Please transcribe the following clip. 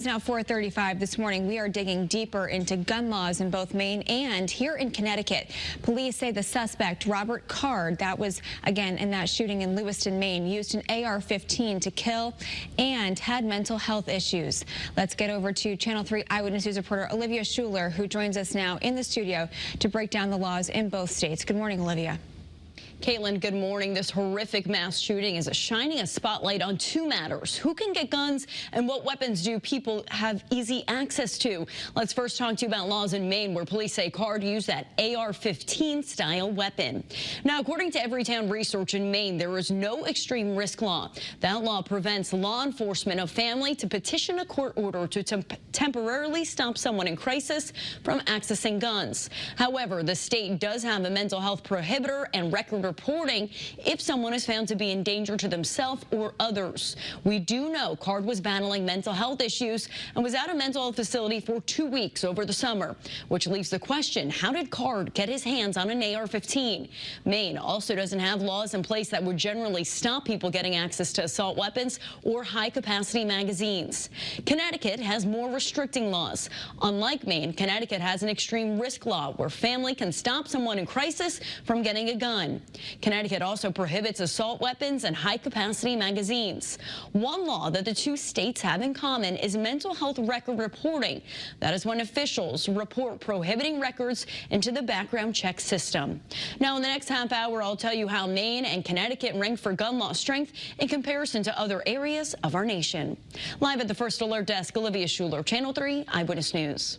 It's now 4:35 this morning. We are digging deeper into gun laws in both Maine and here in Connecticut. Police say the suspect, Robert Card, that was, again, in that shooting in Lewiston, Maine, used an AR-15 to kill and had mental health issues. Let's get over to Channel 3 Eyewitness News reporter Olivia Schuler, who joins us now in the studio to break down the laws in both states. Good morning, Olivia. Caitlin, good morning. This horrific mass shooting is shining a spotlight on two matters: who can get guns and what weapons do people have easy access to. Let's first talk to you about laws in Maine, where police say Card used that AR-15 style weapon. Now, according to Everytown research in Maine, there is no extreme risk law. That law prevents law enforcement of family to petition a court order to temporarily stop someone in crisis from accessing guns. However, the state does have a mental health prohibitor and record reporting if someone is found to be in danger to themselves or others. We do know Card was battling mental health issues and was at a mental health facility for 2 weeks over the summer, which leaves the question, how did Card get his hands on an AR-15? Maine also doesn't have laws in place that would generally stop people getting access to assault weapons or high-capacity magazines. Connecticut has more restricting laws. Unlike Maine, Connecticut has an extreme risk law where family can stop someone in crisis from getting a gun. Connecticut also prohibits assault weapons and high-capacity magazines. One law that the two states have in common is mental health record reporting. That is when officials report prohibiting records into the background check system. Now, in the next half hour, I'll tell you how Maine and Connecticut rank for gun law strength in comparison to other areas of our nation. Live at the First Alert Desk, Olivia Schuler, Channel 3 Eyewitness News.